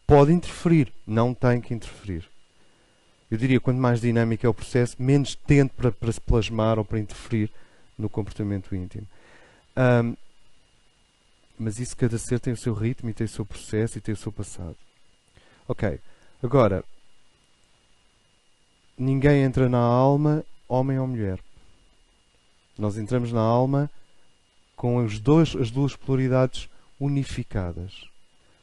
Pode interferir, não tem que interferir. Eu diria que quanto mais dinâmico é o processo, menos tempo para se plasmar ou para interferir no comportamento íntimo. Mas isso, cada ser tem o seu ritmo e tem o seu processo e tem o seu passado. Ok, agora, ninguém entra na alma, homem ou mulher. Nós entramos na alma com as duas polaridades unificadas.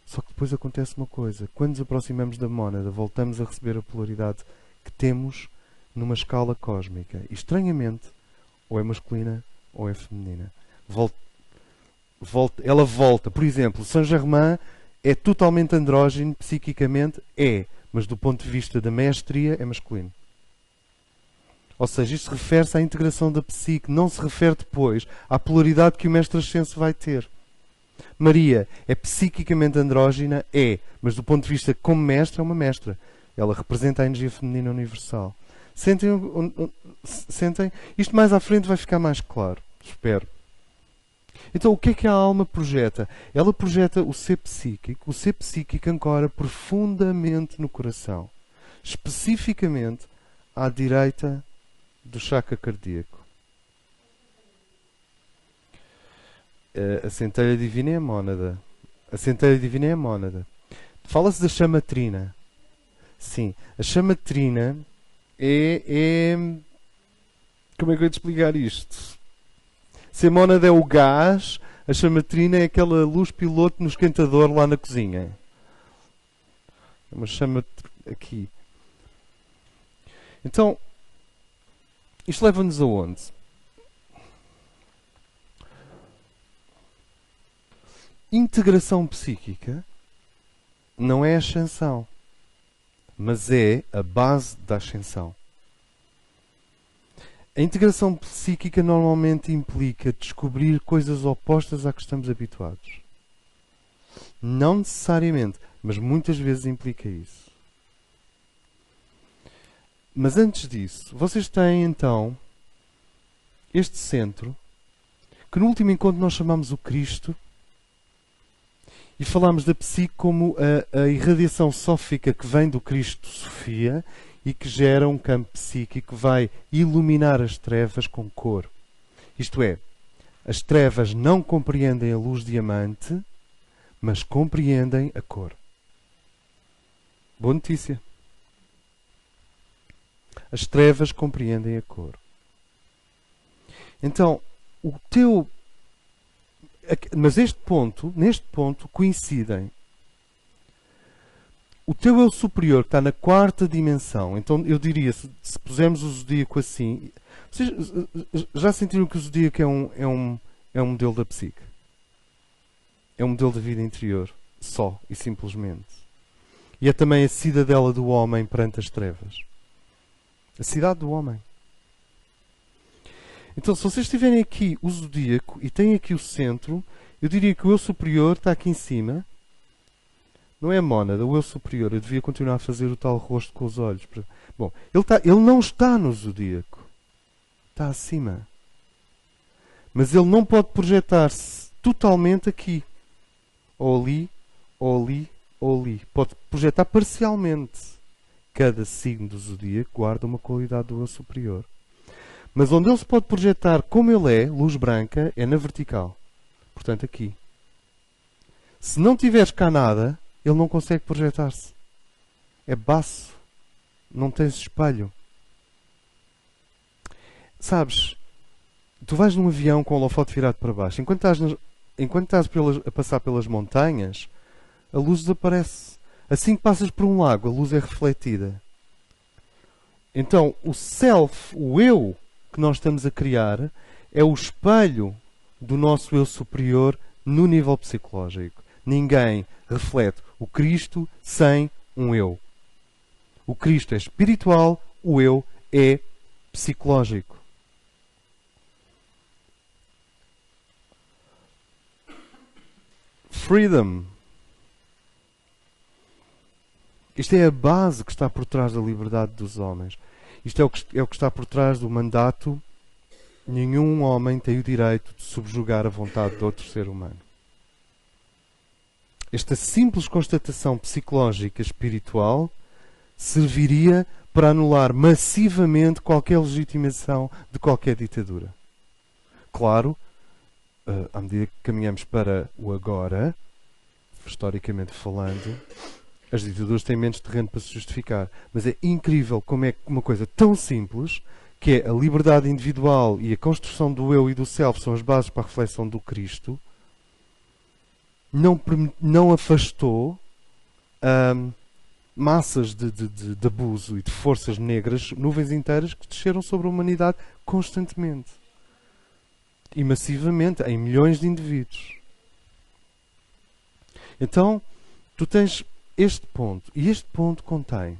Só que depois acontece uma coisa. Quando nos aproximamos da mónada, voltamos a receber a polaridade que temos numa escala cósmica. E, estranhamente, ou é masculina ou é feminina. Ela volta. Por exemplo, Saint-Germain é totalmente andrógeno, psiquicamente é. Mas do ponto de vista da mestria, é masculino. Ou seja, isto refere-se à integração da psique. Não se refere depois à polaridade que o mestre ascenso vai ter. Maria é psiquicamente andrógina? É. Mas do ponto de vista como mestra, é uma mestra. Ela representa a energia feminina universal. Sentem? Isto mais à frente vai ficar mais claro. Espero. Então, o que a alma projeta? Ela projeta o ser psíquico. O ser psíquico ancora profundamente no coração. Especificamente à direita do chakra cardíaco. A centelha divina é a mónada. A centelha divina é a mónada. Fala-se da chama trina. Sim, a chama trina é... Como é que eu ia te explicar isto? Se a mónada é o gás, a chama trina é aquela luz piloto no esquentador lá na cozinha. É uma chama aqui. Então, isto leva-nos aonde? Integração psíquica não é ascensão, mas é a base da ascensão. A integração psíquica normalmente implica descobrir coisas opostas à que estamos habituados. Não necessariamente, mas muitas vezes implica isso. Mas antes disso, vocês têm então este centro, que no último encontro nós chamamos o Cristo, e falámos da psique como a irradiação sófica que vem do Cristo Sofia e que gera um campo psíquico que vai iluminar as trevas com cor. Isto é, as trevas não compreendem a luz diamante, mas compreendem a cor. Boa notícia. As trevas compreendem a cor. Então, mas neste ponto coincidem. O teu eu superior que está na quarta dimensão. Então eu diria, se pusermos o zodíaco assim, vocês já sentiram que o zodíaco é um modelo da psique? É um modelo da vida interior, só e simplesmente. E é também a cidadela do homem perante as trevas. A cidade do homem. Então, se vocês tiverem aqui o zodíaco e têm aqui o centro, eu diria que o eu superior está aqui em cima. Não é a mónada, o eu superior. Eu devia continuar a fazer o tal rosto com os olhos. Bom, ele não está no zodíaco. Está acima. Mas ele não pode projetar-se totalmente aqui. Ou ali, ou ali, ou ali. Pode projetar parcialmente. Cada signo do zodíaco guarda uma qualidade do eu superior. Mas onde ele se pode projetar como ele é, luz branca, é na vertical. Portanto, aqui. Se não tiveres cá nada, ele não consegue projetar-se. É baço. Não tens espelho. Sabes, tu vais num avião com o holofote virado para baixo. Enquanto estás a passar pelas montanhas, a luz desaparece. Assim que passas por um lago, a luz é refletida. Então, o self, o eu que nós estamos a criar, é o espelho do nosso eu superior no nível psicológico. Ninguém reflete o Cristo sem um eu. O Cristo é espiritual, o eu é psicológico. Freedom. Isto é a base que está por trás da liberdade dos homens. Isto é o que está por trás do mandato. Nenhum homem tem o direito de subjugar a vontade de outro ser humano. esta simples constatação psicológica espiritual serviria para anular massivamente qualquer legitimação de qualquer ditadura. Claro, à medida que caminhamos para o agora, historicamente falando, as ditaduras têm menos terreno para se justificar. Mas é incrível como é uma coisa tão simples, que é a liberdade individual e a construção do eu e do self são as bases para a reflexão do Cristo, não afastou massas de abuso e de forças negras, nuvens inteiras, que desceram sobre a humanidade constantemente. E massivamente, em milhões de indivíduos. Então, tu tens este ponto. E este ponto contém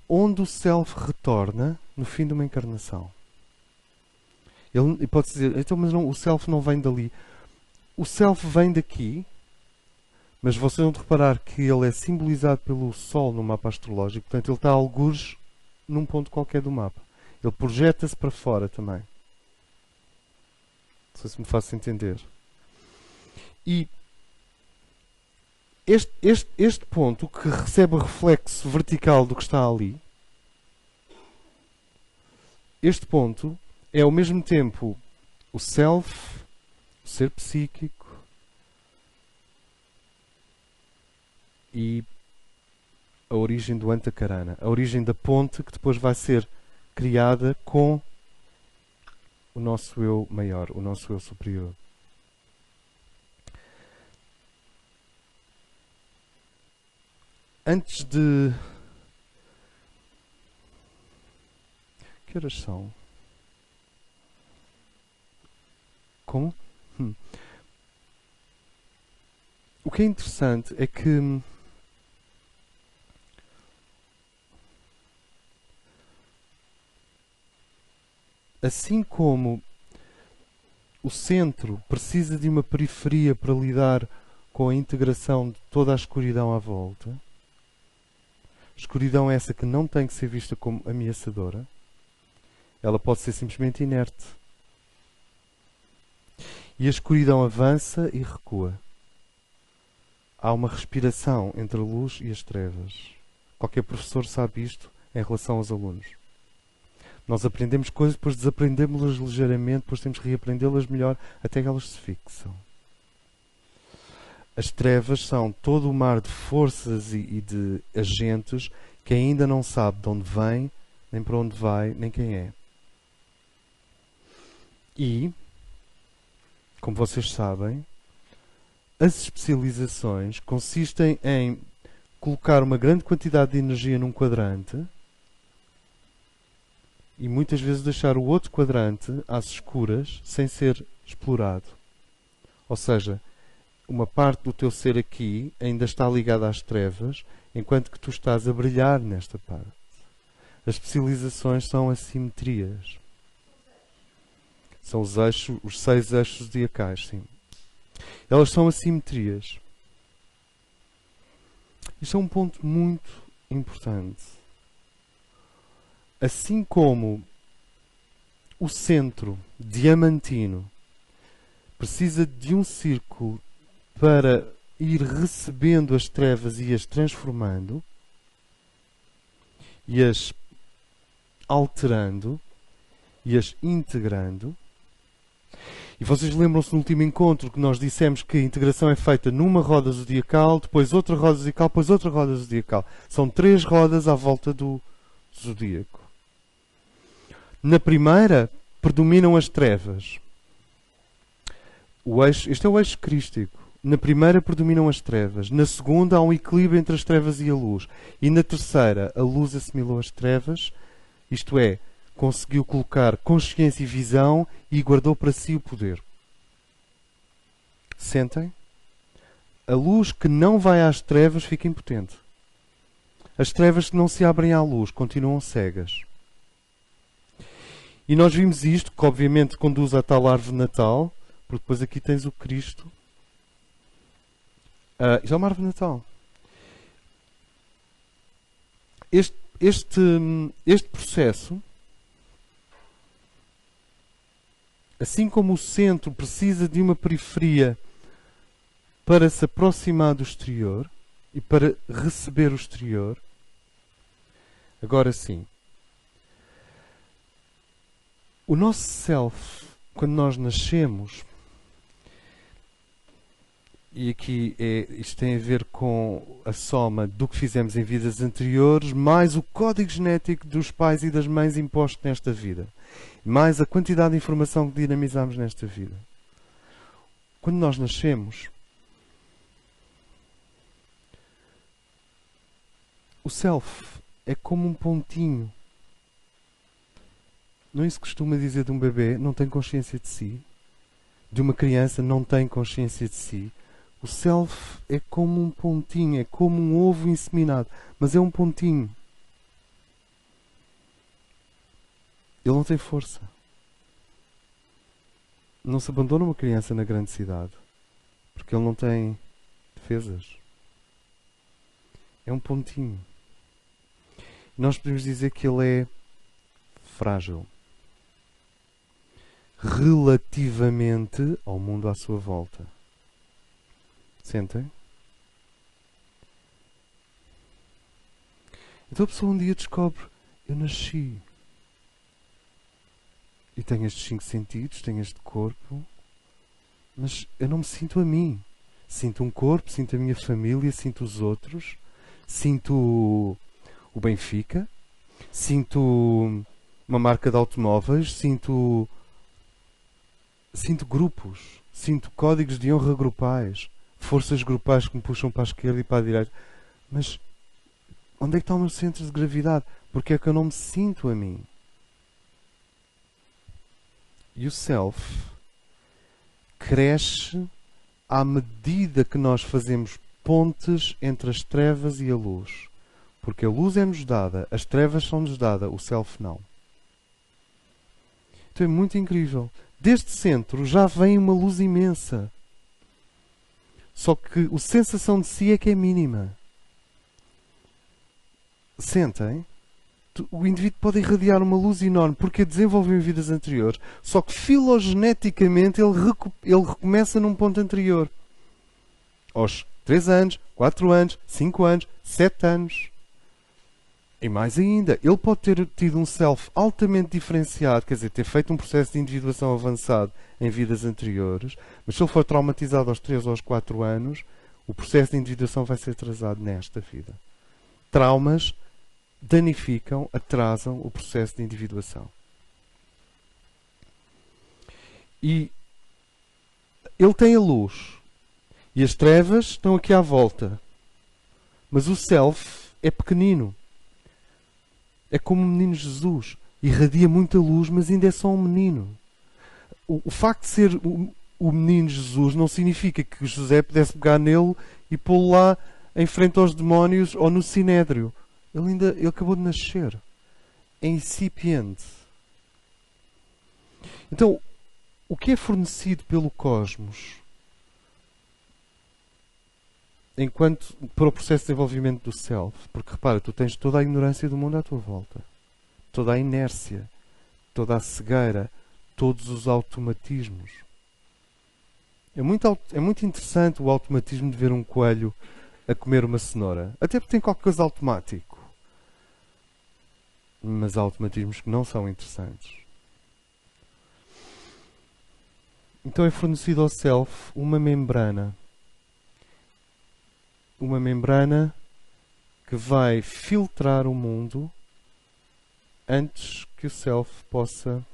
onde o self retorna no fim de uma encarnação. Ele pode dizer, então, mas não, o self não vem dali. O self vem daqui, mas vocês vão reparar que ele é simbolizado pelo Sol no mapa astrológico, portanto ele está a algures num ponto qualquer do mapa. Ele projeta-se para fora também. Não sei se me faço entender. E este ponto, que recebe o reflexo vertical do que está ali, este ponto é ao mesmo tempo o self, o ser psíquico e a origem do Antakarana, a origem da ponte que depois vai ser criada com o nosso eu maior, o nosso eu superior. Antes de... Que horas são? Como? O que é interessante é que assim como o centro precisa de uma periferia para lidar com a integração de toda a escuridão à volta, escuridão essa que não tem que ser vista como ameaçadora, ela pode ser simplesmente inerte. E a escuridão avança e recua. Há uma respiração entre a luz e as trevas. Qualquer professor sabe isto em relação aos alunos. Nós aprendemos coisas, depois desaprendemos-las ligeiramente, depois temos que reaprendê-las melhor até que elas se fixam. As trevas são todo o mar de forças e de agentes que ainda não sabe de onde vem, nem para onde vai, nem quem é. E, como vocês sabem, as especializações consistem em colocar uma grande quantidade de energia num quadrante e muitas vezes deixar o outro quadrante às escuras sem ser explorado. Ou seja, uma parte do teu ser aqui ainda está ligada às trevas, enquanto que tu estás a brilhar nesta parte. As especializações são assimetrias. São os eixos, os 6 eixos zodiacais, sim. Elas são assimetrias. Isto é um ponto muito importante. Assim como o centro diamantino precisa de um círculo para ir recebendo as trevas e as transformando e as alterando e as integrando. E vocês lembram-se no último encontro que nós dissemos que a integração é feita numa roda zodiacal, depois outra roda zodiacal, depois outra roda zodiacal. São 3 rodas à volta do zodíaco. Na primeira, predominam as trevas. Este é o eixo crístico. Na primeira, predominam as trevas. Na segunda, há um equilíbrio entre as trevas e a luz. E na terceira, a luz assimilou as trevas, isto é, conseguiu colocar consciência e visão e guardou para si o poder. Sentem? A luz que não vai às trevas fica impotente. As trevas que não se abrem à luz continuam cegas. E nós vimos isto, que obviamente conduz à tal árvore de Natal, porque depois aqui tens o Cristo. Isto é uma árvore de Natal. Este processo, assim como o centro precisa de uma periferia para se aproximar do exterior e para receber o exterior. Agora sim, o nosso self, quando nós nascemos, e aqui isto tem a ver com a soma do que fizemos em vidas anteriores, mais o código genético dos pais e das mães imposto nesta vida, mais a quantidade de informação que dinamizamos nesta vida. Quando nós nascemos, o self é como um pontinho. Não é isso que costuma dizer de um bebê? Não tem consciência de si. De uma criança não tem consciência de si. O self é como um pontinho, é como um ovo inseminado, mas é um pontinho. Ele não tem força. Não se abandona uma criança na grande cidade, porque ele não tem defesas. É um pontinho. Nós podemos dizer que ele é frágil relativamente ao mundo à sua volta. Sentem? Então a pessoa um dia descobre: eu nasci e tenho estes 5 sentidos, tenho este corpo, mas eu não me sinto a mim. Sinto um corpo, sinto a minha família, sinto os outros, sinto o Benfica, sinto uma marca de automóveis, sinto grupos, sinto códigos de honra grupais, forças grupais que me puxam para a esquerda e para a direita. Mas onde é que está o meu centro de gravidade? Porque é que eu não me sinto a mim? E o self cresce à medida que nós fazemos pontes entre as trevas e a luz. Porque a luz é-nos dada, as trevas são-nos dadas, o self não. Então é muito incrível. Deste centro já vem uma luz imensa. Só que a sensação de si é que é mínima. Sentem? O indivíduo pode irradiar uma luz enorme porque a desenvolveu em vidas anteriores, só que filogeneticamente ele recomeça num ponto anterior. Aos 3 anos, 4 anos, 5 anos, 7 anos. E mais ainda, ele pode ter tido um self altamente diferenciado, quer dizer, ter feito um processo de individuação avançado em vidas anteriores, mas se ele for traumatizado aos 3 ou aos 4 anos, o processo de individuação vai ser atrasado nesta vida. Traumas danificam, atrasam o processo de individuação. E ele tem a luz. E as trevas estão aqui à volta. Mas o self é pequenino. É como o menino Jesus. Irradia muita luz, mas ainda é só um menino. O facto de ser o menino Jesus não significa que José pudesse pegar nele e pô-lo lá em frente aos demónios ou no sinédrio. Ele acabou de nascer. É incipiente. Então, o que é fornecido pelo cosmos enquanto para o processo de desenvolvimento do self? Porque repara, tu tens toda a ignorância do mundo à tua volta. Toda a inércia. Toda a cegueira. Todos os automatismos. É muito interessante o automatismo de ver um coelho a comer uma cenoura. Até porque tem qualquer coisa automático. Mas há automatismos que não são interessantes. Então é fornecido ao self uma membrana. Uma membrana que vai filtrar o mundo antes que o self possa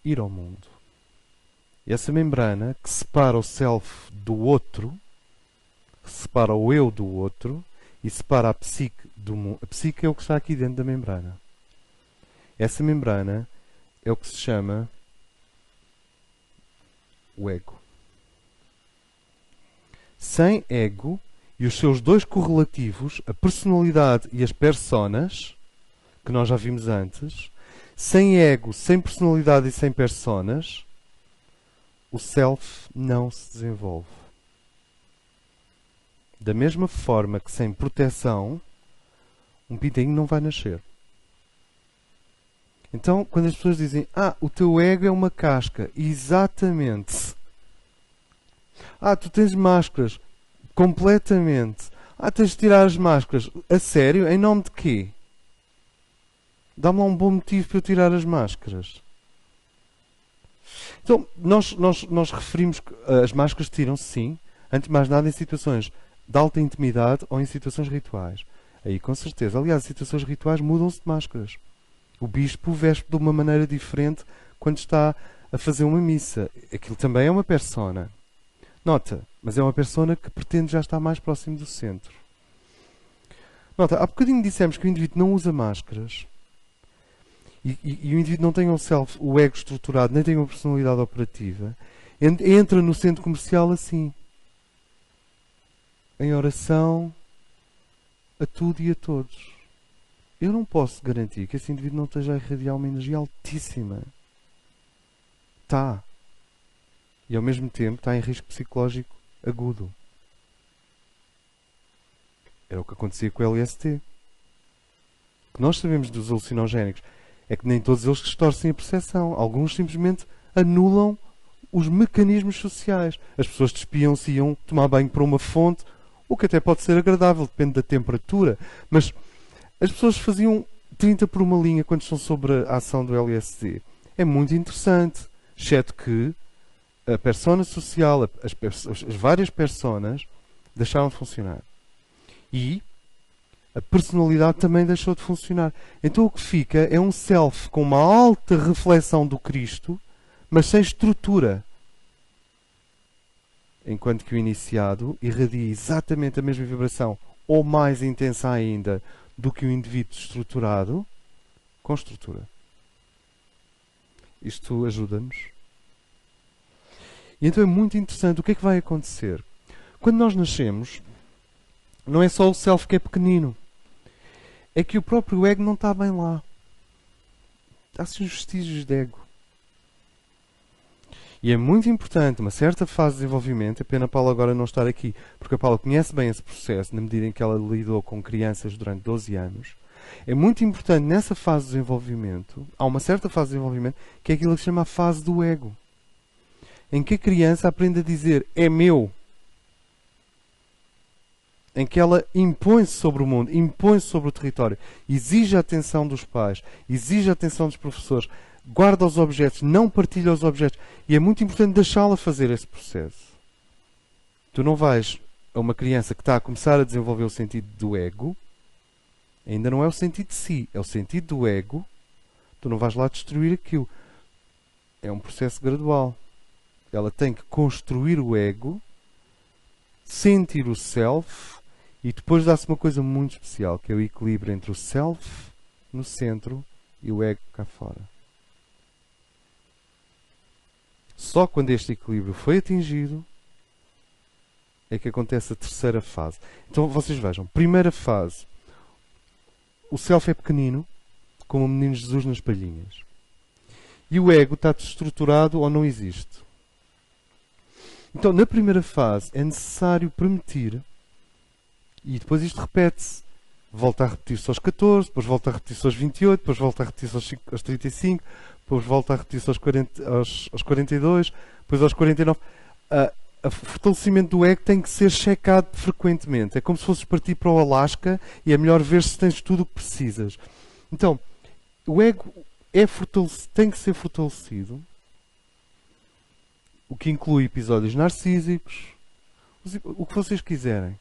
ir ao mundo. E essa membrana que separa o self do outro, separa o eu do outro e separa a psique do mundo. A psique é o que está aqui dentro da membrana. Essa membrana é o que se chama o ego. Sem ego e os seus dois correlativos, a personalidade e as personas, que nós já vimos antes, sem ego, sem personalidade e sem personas, o self não se desenvolve. Da mesma forma que sem proteção, um pintinho não vai nascer. Então, quando as pessoas dizem, o teu ego é uma casca. Exatamente. Tu tens máscaras. Completamente. Tens de tirar as máscaras. A sério? Em nome de quê? Dá-me lá um bom motivo para eu tirar as máscaras. Então, nós referimos que as máscaras tiram-se, sim, antes de mais nada em situações de alta intimidade ou em situações rituais. Aí, com certeza. Aliás, as situações rituais mudam-se de máscaras. O bispo veste de uma maneira diferente quando está a fazer uma missa. Aquilo também é uma persona. Nota, mas é uma persona que pretende já estar mais próximo do centro. Nota, há bocadinho dissemos que o indivíduo não usa máscaras e o indivíduo não tem um self, o ego estruturado, nem tem uma personalidade operativa. Entra no centro comercial assim, em oração a tudo e a todos. Eu não posso garantir que esse indivíduo não esteja a irradiar uma energia altíssima. Está. E ao mesmo tempo está em risco psicológico agudo. Era o que acontecia com o LSD. O que nós sabemos dos alucinogénicos é que nem todos eles distorcem a percepção. Alguns simplesmente anulam os mecanismos sociais. As pessoas despiam-se e iam tomar banho para uma fonte, o que até pode ser agradável, depende da temperatura. Mas as pessoas faziam 30 por uma linha quando estão sobre a ação do LSD. É muito interessante. Exceto que a persona social, as várias personas, deixaram de funcionar. E a personalidade também deixou de funcionar. Então o que fica é um self com uma alta reflexão do Cristo, mas sem estrutura. Enquanto que o iniciado irradia exatamente a mesma vibração, ou mais intensa ainda, do que o indivíduo estruturado, com estrutura. Isto ajuda-nos. E então é muito interessante o que é que vai acontecer. Quando nós nascemos, não é só o self que é pequenino. É que o próprio ego não está bem lá. Há-se uns vestígios de ego. E é muito importante, uma certa fase de desenvolvimento, é pena a Paula agora não estar aqui, porque a Paula conhece bem esse processo, na medida em que ela lidou com crianças durante 12 anos. É muito importante nessa fase de desenvolvimento, há uma certa fase de desenvolvimento, que é aquilo que se chama a fase do ego. Em que a criança aprende a dizer, é meu. Em que ela impõe-se sobre o mundo, impõe-se sobre o território, exige a atenção dos pais, exige a atenção dos professores, guarda os objetos, não partilha os objetos. E é muito importante deixá-la fazer esse processo. Tu não vais a uma criança que está a começar a desenvolver o sentido do ego, ainda não é o sentido de si, é o sentido do ego, tu não vais lá destruir aquilo. É um processo gradual. Ela tem que construir o ego, sentir o self, e depois dá-se uma coisa muito especial, que é o equilíbrio entre o self no centro e o ego cá fora. Só quando este equilíbrio foi atingido é que acontece a terceira fase. Então vocês vejam, primeira fase, o self é pequenino, como o menino Jesus nas palhinhas. E o ego está desestruturado ou não existe. Então, na primeira fase, é necessário permitir, e depois isto repete-se. Volta a repetir-se aos 14, depois volta a repetir-se aos 28, depois volta a repetir-se aos 35, depois volta a repetir-se aos 42, depois aos 49. O fortalecimento do ego tem que ser checado frequentemente. É como se fosses partir para o Alasca e é melhor ver se tens tudo o que precisas. Então, o ego tem que ser fortalecido, o que inclui episódios narcísicos, o que vocês quiserem.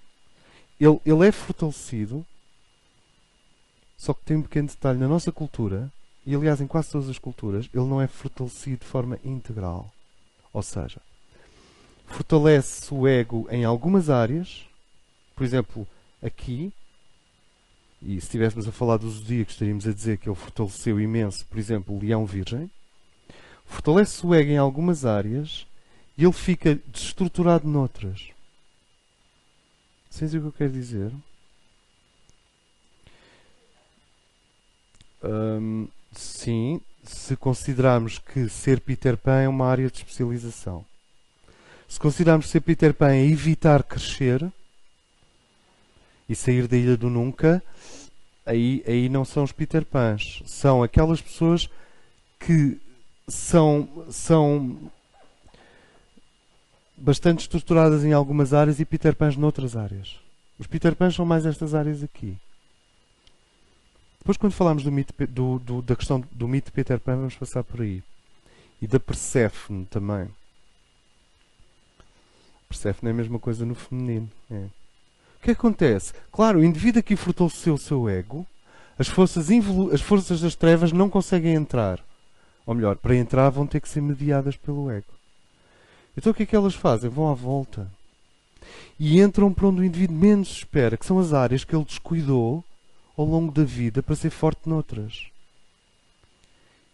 Ele é fortalecido, só que tem um pequeno detalhe. Na nossa cultura, e aliás em quase todas as culturas, ele não é fortalecido de forma integral. Ou seja, fortalece o ego em algumas áreas, por exemplo, aqui, e se estivéssemos a falar dos zodíacos, estaríamos a dizer que ele fortaleceu imenso, por exemplo, o Leão Virgem. Fortalece o ego em algumas áreas e ele fica desestruturado noutras. Vocês o que eu quero dizer? Sim, se considerarmos que ser Peter Pan é uma área de especialização. Se considerarmos ser Peter Pan é evitar crescer e sair da ilha do nunca, aí não são os Peter Pans. São aquelas pessoas que bastante estruturadas em algumas áreas e Peter Pans noutras áreas. Os Peter Pans são mais estas áreas aqui. Depois, quando falarmos da questão do mito de Peter Pan, vamos passar por aí. E da Perséfone também. Perséfone é a mesma coisa no feminino. É. O que acontece? Claro, o indivíduo aqui fortaleceu o seu ego. As forças das trevas não conseguem entrar. Ou melhor, para entrar vão ter que ser mediadas pelo ego. Então o que é que elas fazem? Vão à volta. E entram para onde o indivíduo menos espera, que são as áreas que ele descuidou ao longo da vida para ser forte noutras.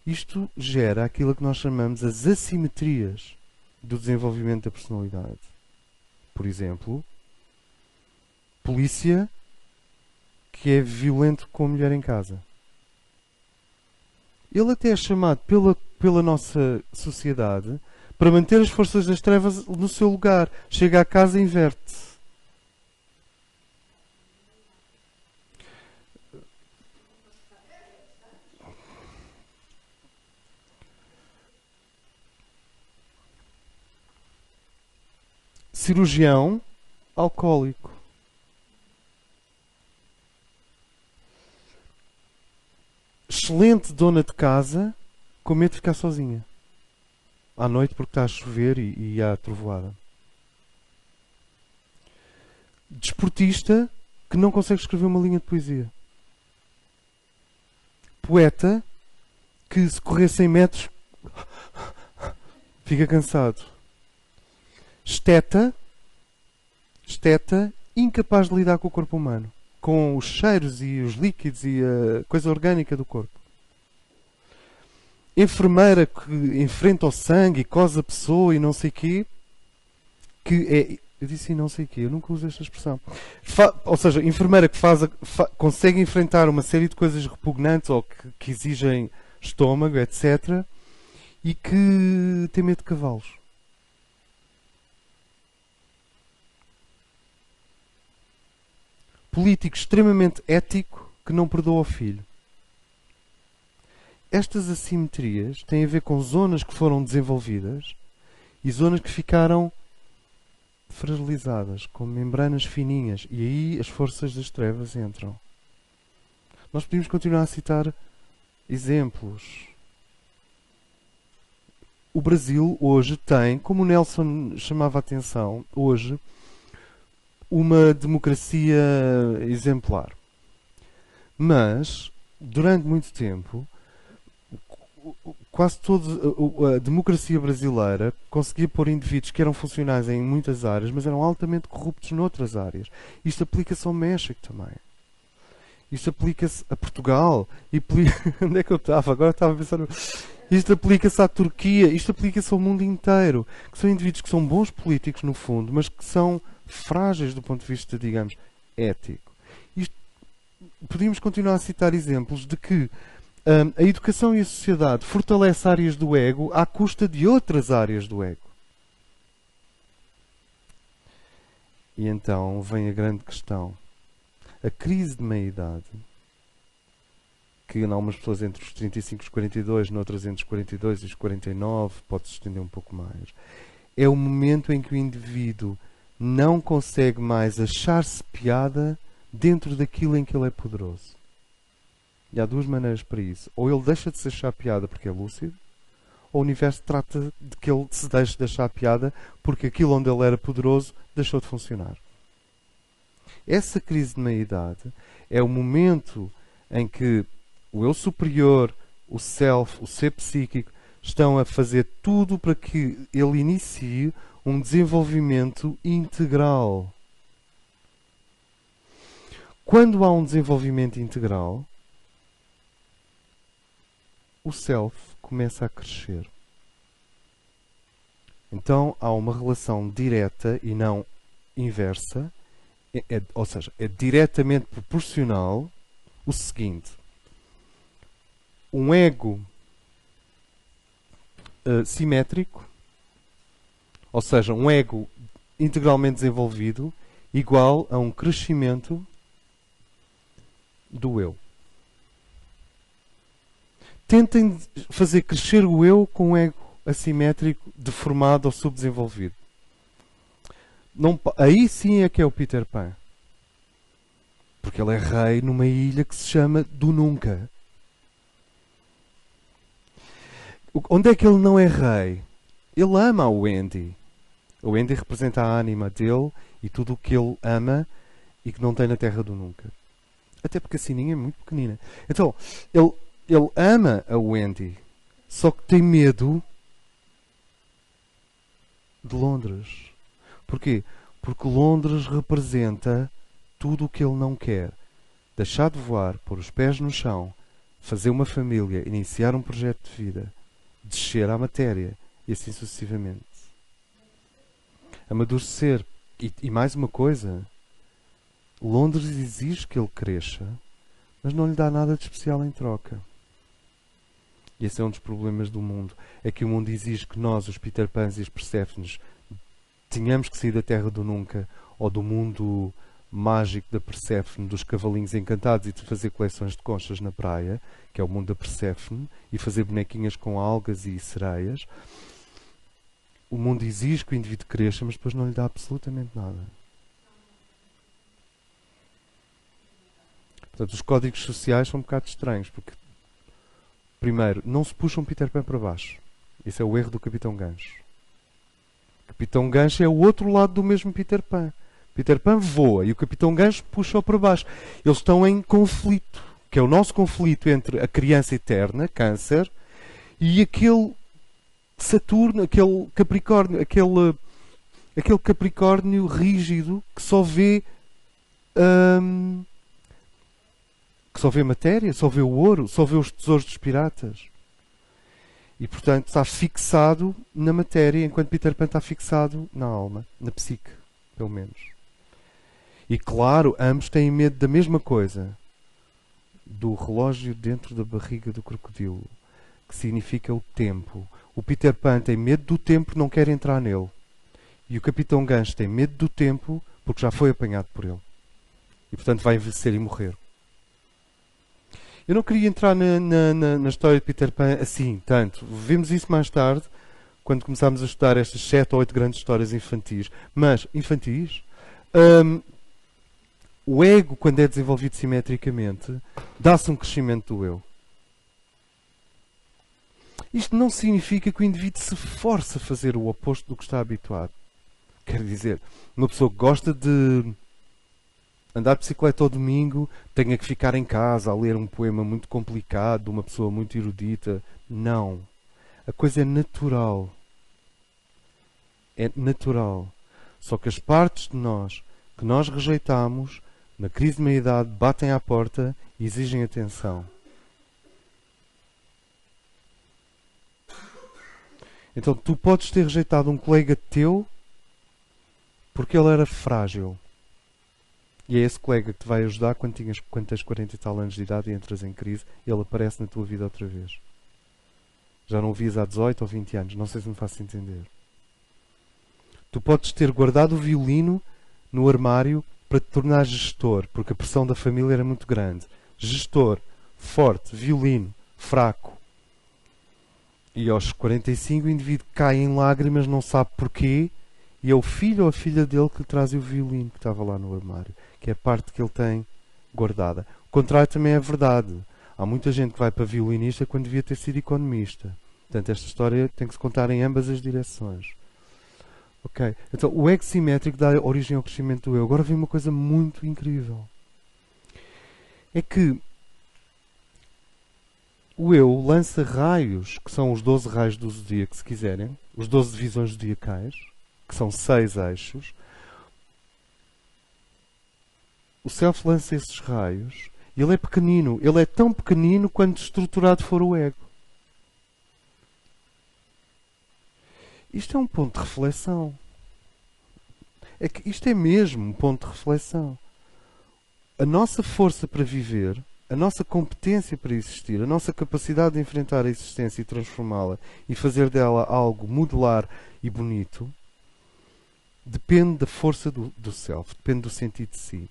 Isto gera aquilo que nós chamamos as assimetrias do desenvolvimento da personalidade. Por exemplo, polícia que é violento com a mulher em casa. Ele até é chamado pela nossa sociedade para manter as forças das trevas no seu lugar. Chega à casa e inverte. Cirurgião alcoólico. Excelente dona de casa com medo de ficar sozinha. À noite porque está a chover e há trovoada. Desportista que não consegue escrever uma linha de poesia. Poeta que se correr 100 metros fica cansado. Esteta incapaz de lidar com o corpo humano. Com os cheiros e os líquidos e a coisa orgânica do corpo. Enfermeira que enfrenta o sangue e cosa a pessoa e não sei quê. Eu disse não sei quê, eu nunca uso esta expressão. Ou seja, enfermeira que consegue enfrentar uma série de coisas repugnantes ou que exigem estômago, etc. E que tem medo de cavalos. Político extremamente ético que não perdoa o filho. Estas assimetrias têm a ver com zonas que foram desenvolvidas e zonas que ficaram fragilizadas, com membranas fininhas. E aí as forças das trevas entram. Nós podemos continuar a citar exemplos. O Brasil hoje tem, como o Nelson chamava a atenção, hoje uma democracia exemplar. Mas, durante muito tempo, quase toda a democracia brasileira conseguia pôr indivíduos que eram funcionais em muitas áreas, mas eram altamente corruptos noutras áreas. Isto aplica-se ao México também. Isto aplica-se a Portugal. Onde é que eu estava? Agora estava a pensar... Isto aplica-se à Turquia. Isto aplica-se ao mundo inteiro. Que são indivíduos que são bons políticos, no fundo, mas que são frágeis do ponto de vista, digamos, ético. Podíamos continuar a citar exemplos de que a educação e a sociedade fortalecem áreas do ego à custa de outras áreas do ego. E então vem a grande questão. A crise de meia-idade, que em algumas pessoas entre os 35 e os 42, noutras entre os 42 e os 49, pode-se estender um pouco mais, é o momento em que o indivíduo não consegue mais achar-se piada dentro daquilo em que ele é poderoso. E há duas maneiras para isso. Ou ele deixa de se achar piada porque é lúcido, ou o universo trata de que ele se deixe de achar piada porque aquilo onde ele era poderoso deixou de funcionar. Essa crise de meia-idade é o momento em que o eu superior, o self, o ser psíquico, estão a fazer tudo para que ele inicie um desenvolvimento integral. Quando há um desenvolvimento integral, o self começa a crescer. Então há uma relação direta e não inversa, ou seja, é diretamente proporcional o seguinte: um ego simétrico, ou seja, um ego integralmente desenvolvido, igual a um crescimento do eu. Tentem fazer crescer o eu com um ego assimétrico, deformado ou subdesenvolvido. Aí sim é que é o Peter Pan. Porque ele é rei numa ilha que se chama do Nunca. Onde é que ele não é rei? Ele ama a Wendy. A Wendy representa a ânima dele e tudo o que ele ama e que não tem na Terra do Nunca. Até porque a sininha é muito pequenina. Então, ele ama a Wendy, só que tem medo de Londres. Porquê? Porque Londres representa tudo o que ele não quer. Deixar de voar, pôr os pés no chão, fazer uma família, iniciar um projeto de vida, descer à matéria e assim sucessivamente. Amadurecer. E mais uma coisa, Londres exige que ele cresça, mas não lhe dá nada de especial em troca. E esse é um dos problemas do mundo. É que o mundo exige que nós, os Peter Pans e os Perséfones, tenhamos que sair da Terra do Nunca ou do mundo mágico da Perséfone, dos cavalinhos encantados e de fazer coleções de conchas na praia, que é o mundo da Perséfone, e fazer bonequinhas com algas e sereias. O mundo exige que o indivíduo cresça, mas depois não lhe dá absolutamente nada. Portanto, os códigos sociais são um bocado estranhos, porque, primeiro, não se puxam Peter Pan para baixo. Esse é o erro do Capitão Gancho. O Capitão Gancho é o outro lado do mesmo Peter Pan. Peter Pan voa e o Capitão Gancho puxa-o para baixo. Eles estão em conflito, que é o nosso conflito entre a criança eterna, Câncer, e aquele Saturno, aquele Capricórnio, aquele Capricórnio rígido que só vê matéria, só vê o ouro, só vê os tesouros dos piratas. E, portanto, está fixado na matéria, enquanto Peter Pan está fixado na alma, na psique, pelo menos. E, claro, ambos têm medo da mesma coisa. Do relógio dentro da barriga do crocodilo, que significa o tempo. O Peter Pan tem medo do tempo e não quer entrar nele. E o Capitão Gancho tem medo do tempo porque já foi apanhado por ele. E, portanto, vai envelhecer e morrer. Eu não queria entrar na história de Peter Pan assim, tanto. Vimos isso mais tarde, quando começámos a estudar estas 7 ou 8 grandes histórias infantis. Mas, infantis, o ego, quando é desenvolvido simetricamente, dá-se um crescimento do eu. Isto não significa que o indivíduo se force a fazer o oposto do que está habituado. Quer dizer, uma pessoa que gosta de andar de bicicleta ao domingo tenha que ficar em casa a ler um poema muito complicado de uma pessoa muito erudita. Não. A coisa é natural. É natural. Só que as partes de nós que nós rejeitamos, na crise de meia-idade, batem à porta e exigem atenção. Então tu podes ter rejeitado um colega teu porque ele era frágil. E é esse colega que te vai ajudar quando tens 40 e tal anos de idade e entras em crise, ele aparece na tua vida outra vez. Já não o vias há 18 ou 20 anos, não sei se me faço entender. Tu podes ter guardado o violino no armário para te tornar gestor, porque a pressão da família era muito grande. Gestor, forte, violino, fraco. E aos 45 o indivíduo cai em lágrimas, não sabe porquê, e é o filho ou a filha dele que lhe traz o violino que estava lá no armário, que é a parte que ele tem guardada. O contrário também é verdade. Há muita gente que vai para violinista quando devia ter sido economista. Portanto, esta história tem que se contar em ambas as direções. Ok? Então, o ego simétrico dá origem ao crescimento do eu. Agora vem uma coisa muito incrível. É que o eu lança raios, que são os 12 raios do zodíaco, se quiserem, os 12 divisões zodiacais, que são 6 eixos. O self lança esses raios e ele é pequenino. Ele é tão pequenino quanto estruturado for o ego. Isto é um ponto de reflexão. É que isto é mesmo um ponto de reflexão. A nossa força para viver, a nossa competência para existir, a nossa capacidade de enfrentar a existência e transformá-la e fazer dela algo modular e bonito, depende da força do self, depende do sentido de si.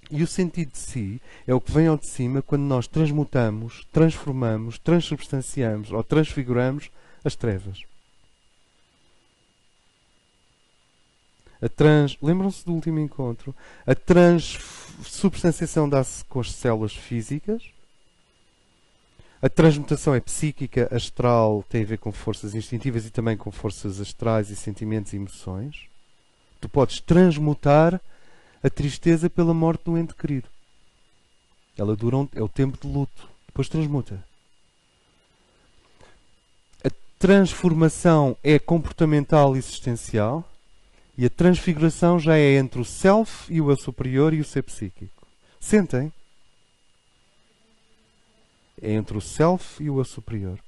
E o sentido de si é o que vem ao de cima quando nós transmutamos, transformamos, transubstanciamos ou transfiguramos as trevas. Lembram-se do último encontro? A transubstanciação dá-se com as células físicas. A transmutação é psíquica, astral, tem a ver com forças instintivas e também com forças astrais e sentimentos e emoções. Tu podes transmutar a tristeza pela morte do ente querido. Ela dura é o tempo de luto. Depois transmuta. A transformação é comportamental e existencial. E a transfiguração já é entre o self e o eu superior e o ser psíquico. Sentem? É entre o self e o eu superior.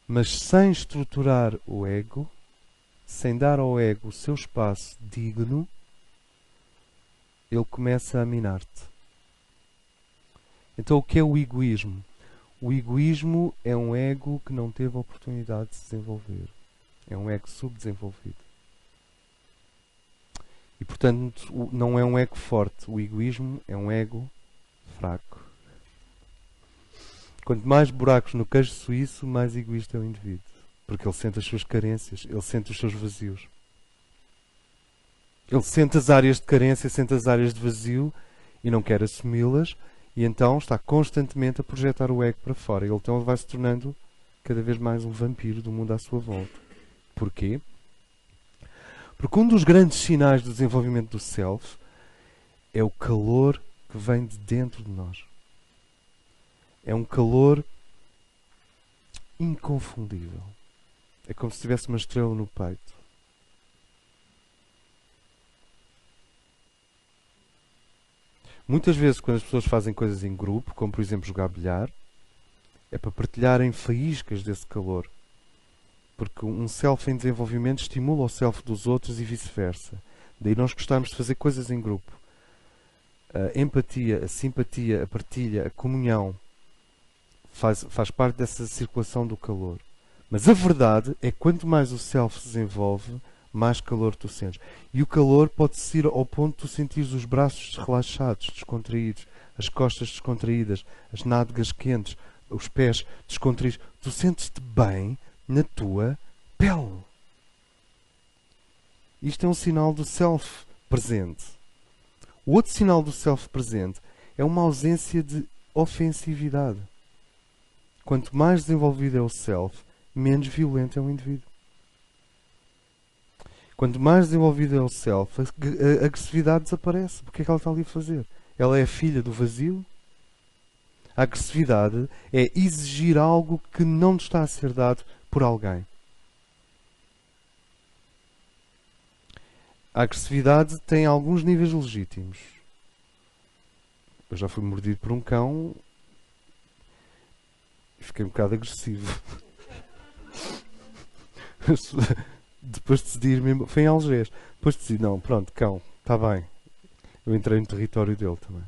Mas sem estruturar o ego, sem dar ao ego o seu espaço digno, ele começa a minar-te. Então o que é o egoísmo? O egoísmo é um ego que não teve a oportunidade de se desenvolver. É um ego subdesenvolvido. E portanto não é um ego forte. O egoísmo é um ego fraco. Quanto mais buracos no queijo suíço, mais egoísta é o indivíduo. Porque ele sente as suas carências, ele sente os seus vazios. Ele sente as áreas de carência, sente as áreas de vazio e não quer assumi-las, e então está constantemente a projetar o ego para fora. Ele então vai se tornando cada vez mais um vampiro do mundo à sua volta. Porquê? Porque um dos grandes sinais do desenvolvimento do self é o calor que vem de dentro de nós. É um calor inconfundível. É como se tivesse uma estrela no peito. Muitas vezes, quando as pessoas fazem coisas em grupo, como por exemplo jogar bilhar, é para partilharem faíscas desse calor. Porque um self em desenvolvimento estimula o self dos outros e vice-versa. Daí nós gostamos de fazer coisas em grupo. A empatia, a simpatia, a partilha, a comunhão faz parte dessa circulação do calor. Mas a verdade é que quanto mais o self se desenvolve, mais calor tu sentes. E o calor pode-se ir ao ponto de tu sentires os braços relaxados, descontraídos, as costas descontraídas, as nádegas quentes, os pés descontraídos. Tu sentes-te bem na tua pele. Isto é um sinal do self presente. O outro sinal do self presente é uma ausência de ofensividade. Quanto mais desenvolvido é o self, menos violento é o indivíduo. Quanto mais desenvolvido é o self, a agressividade desaparece. Porque é que ela está ali a fazer? Ela é a filha do vazio. A agressividade é exigir algo que não está a ser dado por alguém. A agressividade tem alguns níveis legítimos. Eu já fui mordido por um cão e fiquei um bocado agressivo. Depois decidi ir, foi em Algés. Depois decidi, não, pronto, cão, está bem. Eu entrei no território dele também.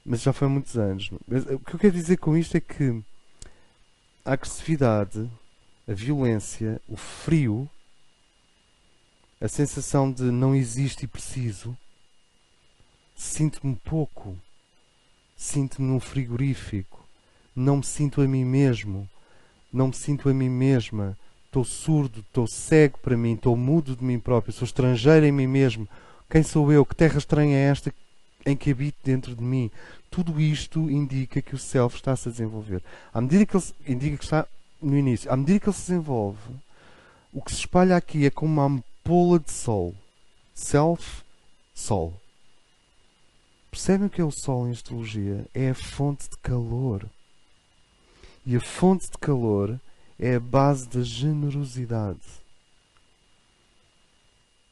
Mas já foi há muitos anos. Mas, o que eu quero dizer com isto é que a agressividade, a violência, o frio, a sensação de não existe e preciso, sinto-me pouco, sinto-me num frigorífico, não me sinto a mim mesmo, não me sinto a mim mesma, estou surdo, estou cego para mim, estou mudo de mim próprio, sou estrangeiro em mim mesmo. Quem sou eu? Que terra estranha é esta em que habito dentro de mim? Tudo isto indica que o self está-se a desenvolver. À medida que ele indica que está no início, à medida que ele se desenvolve, o que se espalha aqui é como uma ampola de sol. Self, sol. Percebem o que é o sol em astrologia? É a fonte de calor. E a fonte de calor é a base da generosidade.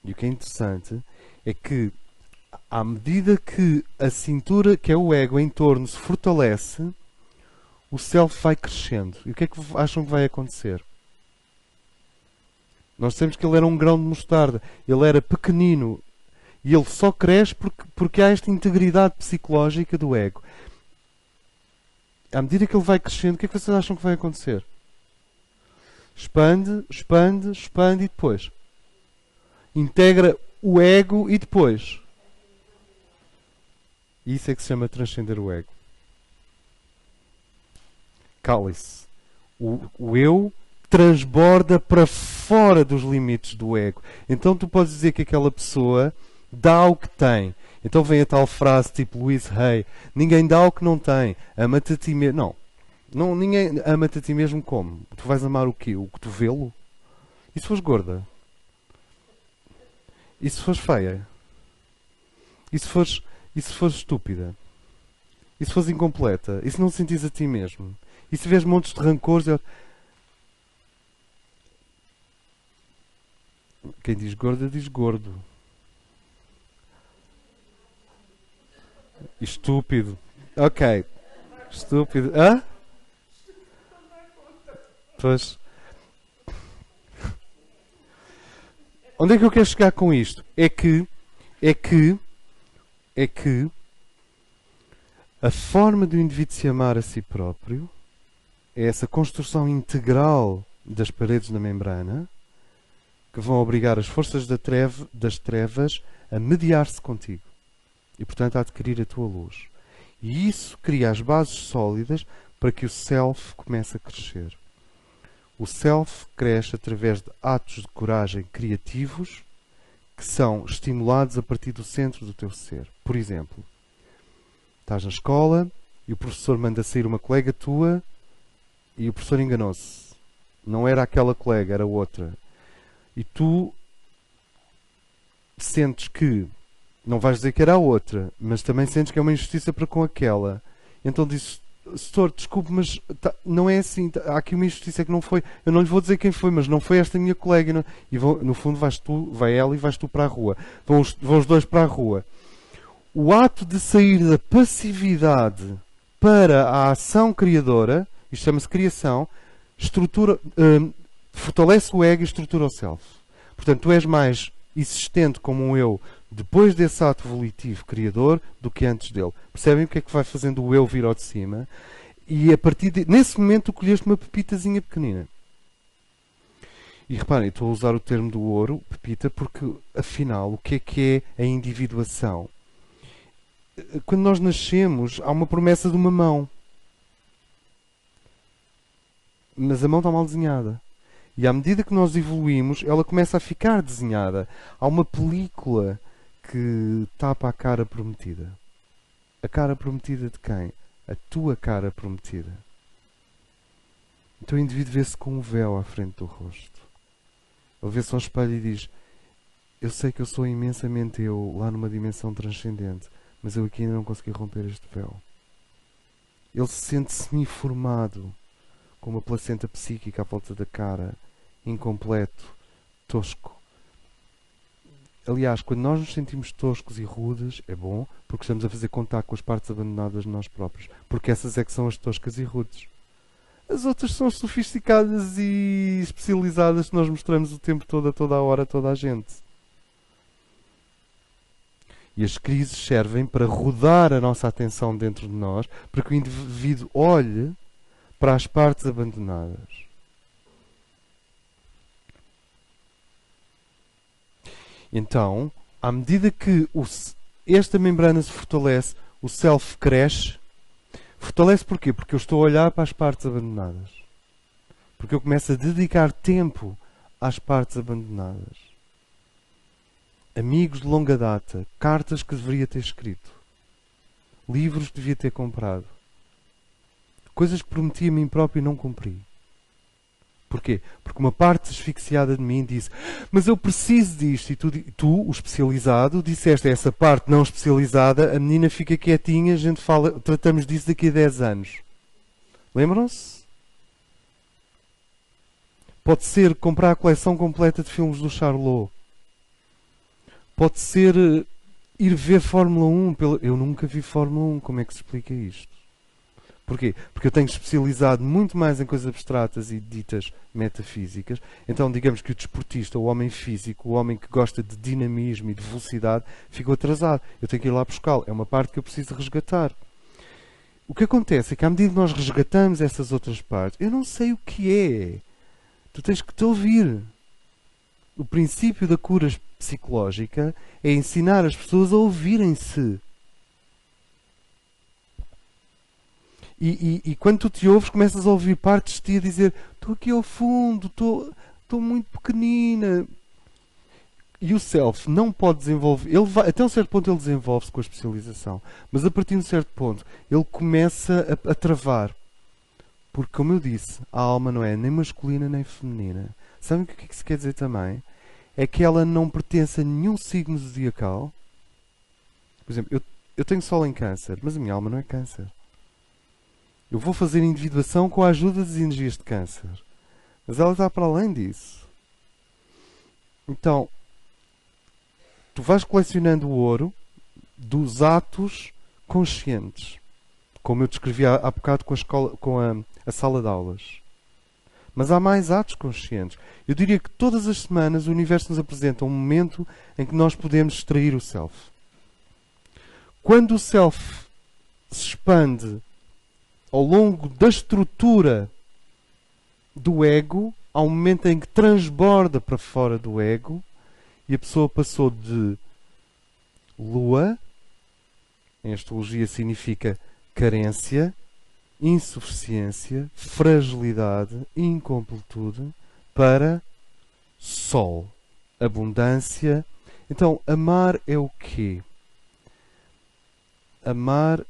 E o que é interessante é que, à medida que a cintura, que é o ego, em torno se fortalece, o self vai crescendo. E o que é que acham que vai acontecer? Nós sabemos que ele era um grão de mostarda. Ele era pequenino. E ele só cresce porque há esta integridade psicológica do ego. À medida que ele vai crescendo, o que é que vocês acham que vai acontecer? Expande, expande, expande e depois integra o ego e depois. Isso é que se chama transcender o ego. Cale-se. O eu transborda para fora dos limites do ego. Então tu podes dizer que aquela pessoa dá o que tem. Então vem a tal frase tipo Louise Hay: ninguém dá o que não tem, ama-te a ti mesmo. Não, ninguém ama-te a ti mesmo como? Tu vais amar o quê? O cotovelo? E se fores gorda? E se fores feia? E se fores estúpida? E se fores incompleta? E se não sentires a ti mesmo? E se vês montes de rancores? Quem diz gorda diz gordo. Estúpido. Ok. Estúpido. Hã? Pois. Onde é que eu quero chegar com isto? É que a forma do indivíduo se amar a si próprio é essa construção integral das paredes da membrana que vão obrigar as forças das trevas a mediar-se contigo e, portanto, a adquirir a tua luz. E isso cria as bases sólidas para que o self comece a crescer. O self cresce através de atos de coragem criativos que são estimulados a partir do centro do teu ser. Por exemplo, estás na escola e o professor manda sair uma colega tua e o professor enganou-se. Não era aquela colega, era outra. E tu sentes que, não vais dizer que era a outra, mas também sentes que é uma injustiça para com aquela. Então dizes: Setor, desculpe, mas não é assim. Há aqui uma injustiça que não foi. Eu não lhe vou dizer quem foi, mas não foi esta minha colega. Não. E no fundo vai ela e vais tu para a rua. Vão os dois para a rua. O ato de sair da passividade para a ação criadora, isto chama-se criação, fortalece o ego e estrutura o self. Portanto, tu és mais existente como um eu depois desse ato volitivo criador do que antes dele. Percebem o que é que vai fazendo o eu vir ao de cima? E a partir nesse momento tu colheste uma pepitazinha pequenina. E reparem, estou a usar o termo do ouro, pepita, porque afinal o que é a individuação? Quando nós nascemos há uma promessa de uma mão. Mas a mão está mal desenhada. E à medida que nós evoluímos, ela começa a ficar desenhada. Há uma película que tapa a cara prometida. A cara prometida de quem? A tua cara prometida. Então o indivíduo vê-se com um véu à frente do rosto. Ele vê-se ao espelho e diz: eu sei que eu sou imensamente eu, lá numa dimensão transcendente, mas eu aqui ainda não consegui romper este véu. Ele se sente semi-formado, com uma placenta psíquica à volta da cara, incompleto, tosco. Aliás, quando nós nos sentimos toscos e rudes, é bom, porque estamos a fazer contato com as partes abandonadas de nós próprios. Porque essas é que são as toscas e rudes. As outras são as sofisticadas e especializadas que nós mostramos o tempo todo, a toda a hora, a toda a gente. E as crises servem para rodar a nossa atenção dentro de nós, para que o indivíduo olhe para as partes abandonadas. Então, à medida que esta membrana se fortalece, o self cresce. Fortalece porquê? Porque eu estou a olhar para as partes abandonadas. Porque eu começo a dedicar tempo às partes abandonadas. Amigos de longa data, cartas que deveria ter escrito, livros que devia ter comprado, coisas que prometi a mim próprio e não cumpri. Porquê? Porque uma parte asfixiada de mim disse: mas eu preciso disto. E tu, o especializado, disseste a essa parte não especializada: a menina fica quietinha, a gente fala, tratamos disso daqui a 10 anos. Lembram-se? Pode ser comprar a coleção completa de filmes do Charlot. Pode ser ir ver Fórmula 1. Eu nunca vi Fórmula 1. Como é que se explica isto? Porquê? Porque eu tenho especializado muito mais em coisas abstratas e ditas metafísicas. Então, digamos que o desportista, o homem físico, o homem que gosta de dinamismo e de velocidade, ficou atrasado. Eu tenho que ir lá buscá-lo. É uma parte que eu preciso resgatar. O que acontece é que à medida que nós resgatamos essas outras partes, eu não sei o que é. Tu tens que te ouvir. O princípio da cura psicológica é ensinar as pessoas a ouvirem-se. E quando tu te ouves, começas a ouvir partes de ti a dizer: estou aqui ao fundo, estou muito pequenina. E o self não pode desenvolver. Ele vai, até um certo ponto ele desenvolve-se com a especialização. Mas a partir de um certo ponto ele começa a travar. Porque, como eu disse, a alma não é nem masculina nem feminina. Sabem o que é que isso quer dizer também? É que ela não pertence a nenhum signo zodiacal. Por exemplo, eu tenho Sol em Câncer, mas a minha alma não é Câncer. Eu vou fazer individuação com a ajuda das energias de Câncer. Mas ela está para além disso. Então, tu vais colecionando o ouro dos atos conscientes. Como eu descrevi há bocado com, a sala de aulas. Mas há mais atos conscientes. Eu diria que todas as semanas o universo nos apresenta um momento em que nós podemos extrair o self. Quando o self se expande ao longo da estrutura do ego, há um momento em que transborda para fora do ego e a pessoa passou de lua, em astrologia significa carência, insuficiência, fragilidade, incompletude, para sol, abundância. Então, amar é o quê? Amar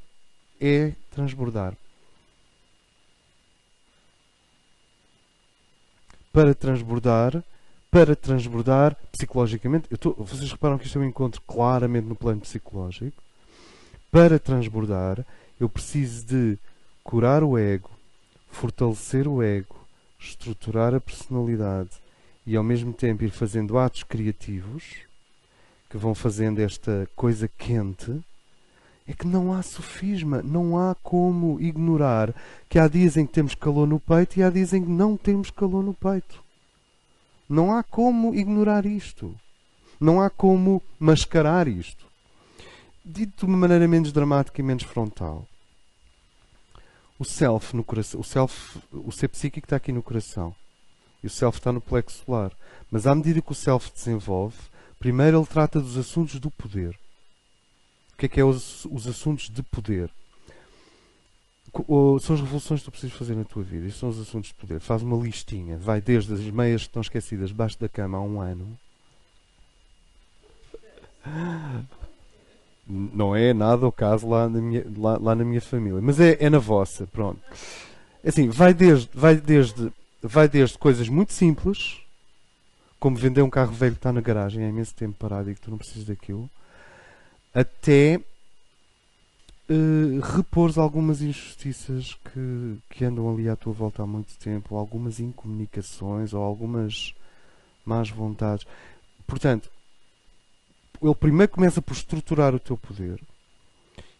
é transbordar. Para transbordar psicologicamente, vocês reparam que isto é um encontro claramente no plano psicológico. Para transbordar, eu preciso de curar o ego, fortalecer o ego, estruturar a personalidade e ao mesmo tempo ir fazendo atos criativos que vão fazendo esta coisa quente. É que não há sofisma, não há como ignorar que há dias em que temos calor no peito e há dias em que não temos calor no peito. Não há como ignorar isto. Não há como mascarar isto. Dito de uma maneira menos dramática e menos frontal. O self no coração, o ser psíquico está aqui no coração. E o self está no plexo solar. Mas à medida que o self desenvolve, primeiro ele trata dos assuntos do poder. O que é os assuntos de poder? São as revoluções que tu precisas fazer na tua vida. Estes são os assuntos de poder. Faz uma listinha. Vai desde as meias que estão esquecidas debaixo da cama há um ano. Não é nada o caso lá na minha família. Mas é na vossa. Pronto. Assim, vai desde coisas muito simples, como vender um carro velho que está na garagem há imenso tempo parado e que tu não precisas daquilo, até repores algumas injustiças que andam ali à tua volta há muito tempo, ou algumas incomunicações, ou algumas más vontades. Portanto, ele primeiro começa por estruturar o teu poder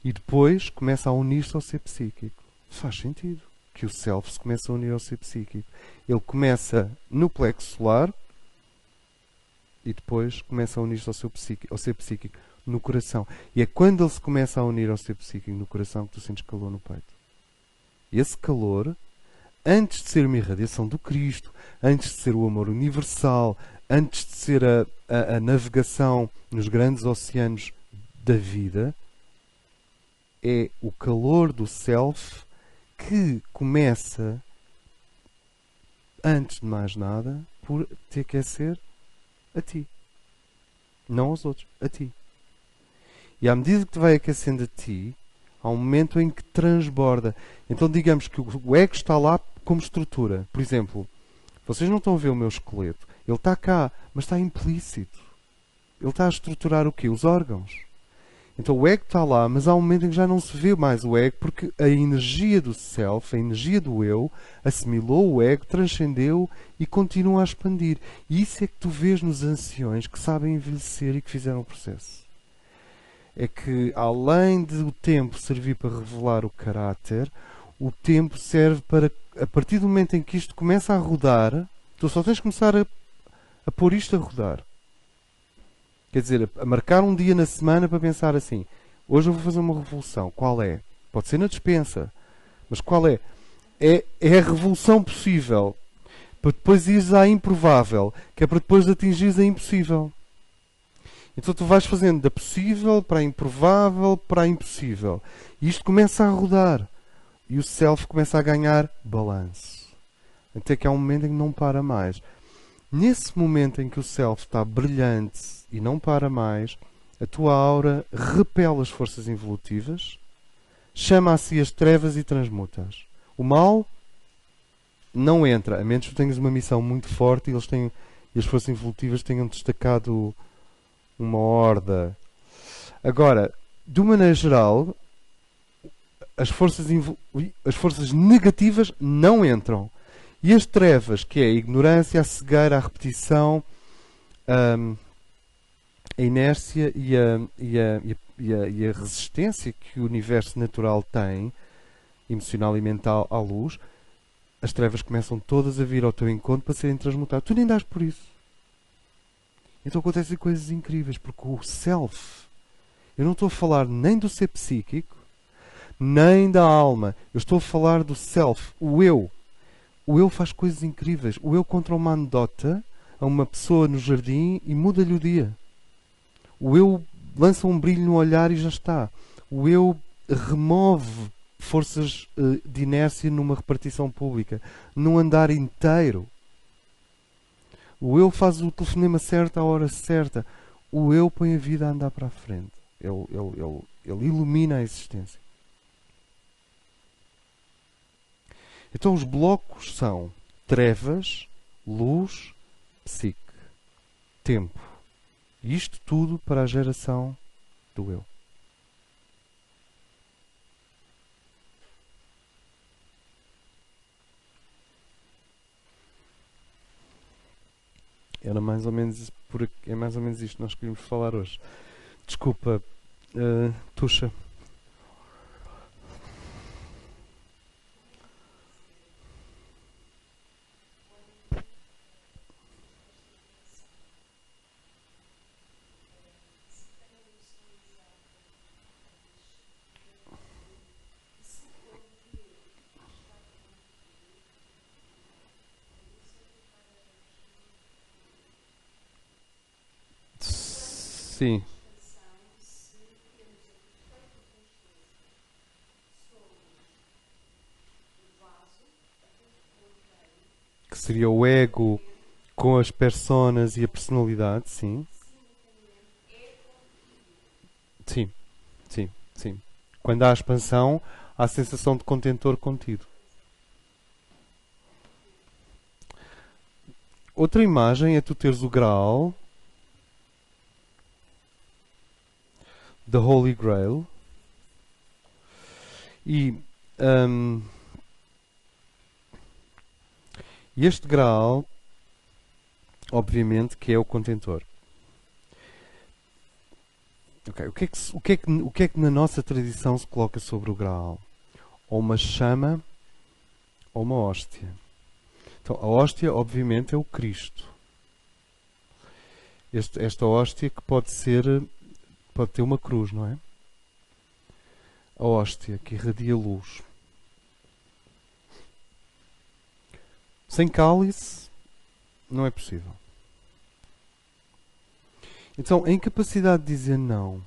e depois começa a unir-se ao ser psíquico. Faz sentido que o self se começa a unir ao ser psíquico. Ele começa no plexo solar e depois começa a unir-se ao ser psíquico no coração. E é quando ele se começa a unir ao ser psíquico no coração que tu sentes calor no peito. E esse calor, antes de ser uma irradiação do Cristo, antes de ser o amor universal, antes de ser a navegação nos grandes oceanos da vida, é o calor do self que começa, antes de mais nada, por te aquecer a ti. Não aos outros, a ti. E à medida que te vai aquecendo a ti, há um momento em que transborda. Então digamos que o ego está lá como estrutura. Por exemplo, vocês não estão a ver o meu esqueleto. Ele está cá, mas está implícito. Ele está a estruturar o quê? Os órgãos. Então o ego está lá, mas há um momento em que já não se vê mais o ego, porque a energia do self, a energia do eu, assimilou o ego, transcendeu e continua a expandir. E isso é que tu vês nos anciões que sabem envelhecer e que fizeram o processo. É que, além de o tempo servir para revelar o caráter, o tempo serve para, a partir do momento em que isto começa a rodar, tu só tens de começar a pôr isto a rodar. Quer dizer, a marcar um dia na semana para pensar assim, hoje eu vou fazer uma revolução. Qual é? Pode ser na despensa. Mas qual é? É a revolução possível. Para depois ires à improvável. Que é para depois atingires a impossível. Então tu vais fazendo da possível para a improvável para a impossível. E isto começa a rodar. E o self começa a ganhar balanço. Até que há um momento em que não para mais. Nesse momento em que o self está brilhante e não para mais, a tua aura repele as forças involutivas, chama a si as trevas e transmuta-as. O mal não entra, a menos que tenhas uma missão muito forte e as forças involutivas tenham destacado uma horda. Agora, de uma maneira geral, as forças negativas não entram. E as trevas, que é a ignorância, a cegueira, a repetição, a inércia e a resistência que o universo natural tem, emocional e mental, à luz, as trevas começam todas a vir ao teu encontro para serem transmutadas. Tu nem dás por isso. Então acontecem coisas incríveis, porque o self, eu não estou a falar nem do ser psíquico, nem da alma. Eu estou a falar do self, o eu. O eu faz coisas incríveis. O eu contra uma anedota a uma pessoa no jardim e muda-lhe o dia. O eu lança um brilho no olhar e já está. O eu remove forças de inércia numa repartição pública, num andar inteiro. O eu faz o telefonema certo à hora certa. O eu põe a vida a andar para a frente. Ele ilumina a existência. Então os blocos são trevas, luz, psique, tempo. E isto tudo para a geração do eu. É mais ou menos isto que nós queríamos falar hoje. Desculpa, Tuxa. Sim. Que seria o ego com as personas e a personalidade, sim. Sim, sim, sim. Quando há expansão, há a sensação de contentor contido. Outra imagem é tu teres o Graal, The Holy Grail, e este Graal, obviamente, que é o contentor. Okay. O que é que na nossa tradição se coloca sobre o Graal? Ou uma chama ou uma hóstia. Então, a hóstia, obviamente, é o Cristo. Esta hóstia que pode ter uma cruz, não é? A hóstia que irradia luz. Sem cálice, não é possível. Então, a incapacidade de dizer não,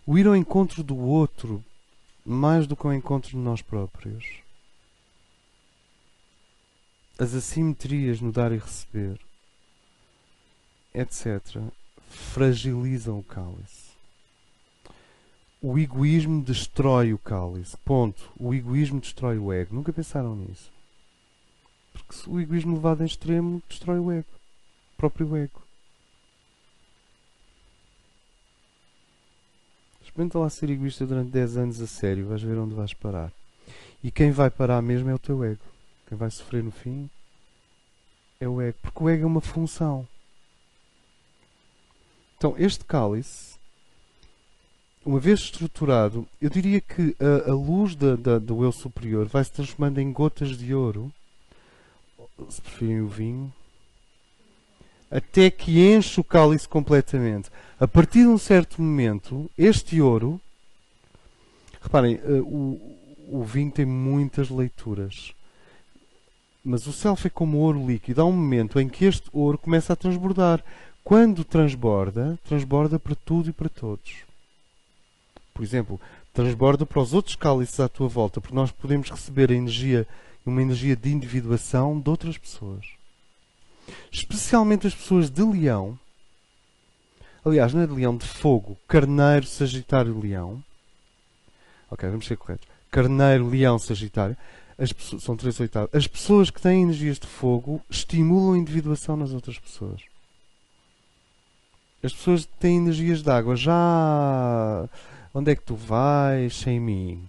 o ir ao encontro do outro, mais do que ao encontro de nós próprios, as assimetrias no dar e receber, etc., fragilizam o cálice. O egoísmo destrói o cálice. Ponto. O egoísmo destrói o ego. Nunca pensaram nisso? Porque se o egoísmo levado em extremo destrói o ego. O próprio ego. Experimenta lá ser egoísta durante 10 anos a sério. Vais ver onde vais parar. E quem vai parar mesmo é o teu ego. Quem vai sofrer no fim é o ego. Porque o ego é uma função. Então, este cálice, uma vez estruturado, eu diria que a luz do eu superior vai se transformando em gotas de ouro, se preferirem o vinho, até que enche o cálice completamente. A partir de um certo momento, este ouro, reparem, o vinho tem muitas leituras, mas o self é como ouro líquido. Há um momento em que este ouro começa a transbordar. Quando transborda, transborda para tudo e para todos. Por exemplo, transborda para os outros cálices à tua volta, porque nós podemos receber uma energia de individuação de outras pessoas. Especialmente as pessoas de leão. Aliás, não é de leão, de fogo. Carneiro, Sagitário, Leão. Ok, vamos ser corretos. Carneiro, Leão, Sagitário. São 3/8. As pessoas que têm energias de fogo estimulam a individuação nas outras pessoas. As pessoas que têm energias de água já... Onde é que tu vais sem mim?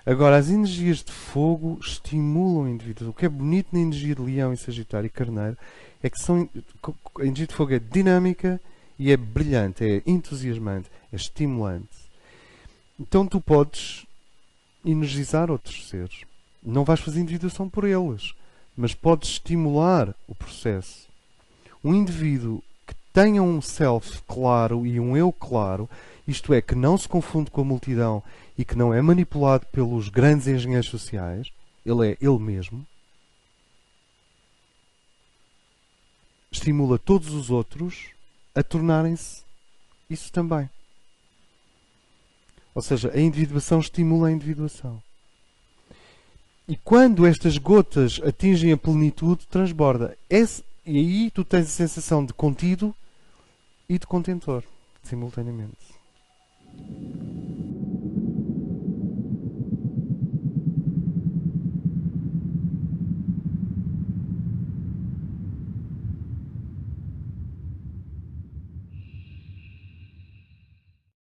Agora, as energias de fogo estimulam a indivíduos. O que é bonito na energia de Leão e Sagitário e Carneiro é que a energia de fogo é dinâmica e é brilhante, é entusiasmante, é estimulante. Então tu podes energizar outros seres. Não vais fazer individuação por eles, mas podes estimular o processo. Um indivíduo que tenha um self claro e um eu claro, isto é, que não se confunde com a multidão e que não é manipulado pelos grandes engenheiros sociais, ele é ele mesmo, estimula todos os outros a tornarem-se isso também. Ou seja, a individuação estimula a individuação. E quando estas gotas atingem a plenitude, transborda. E aí tu tens a sensação de contido e de contentor, simultaneamente.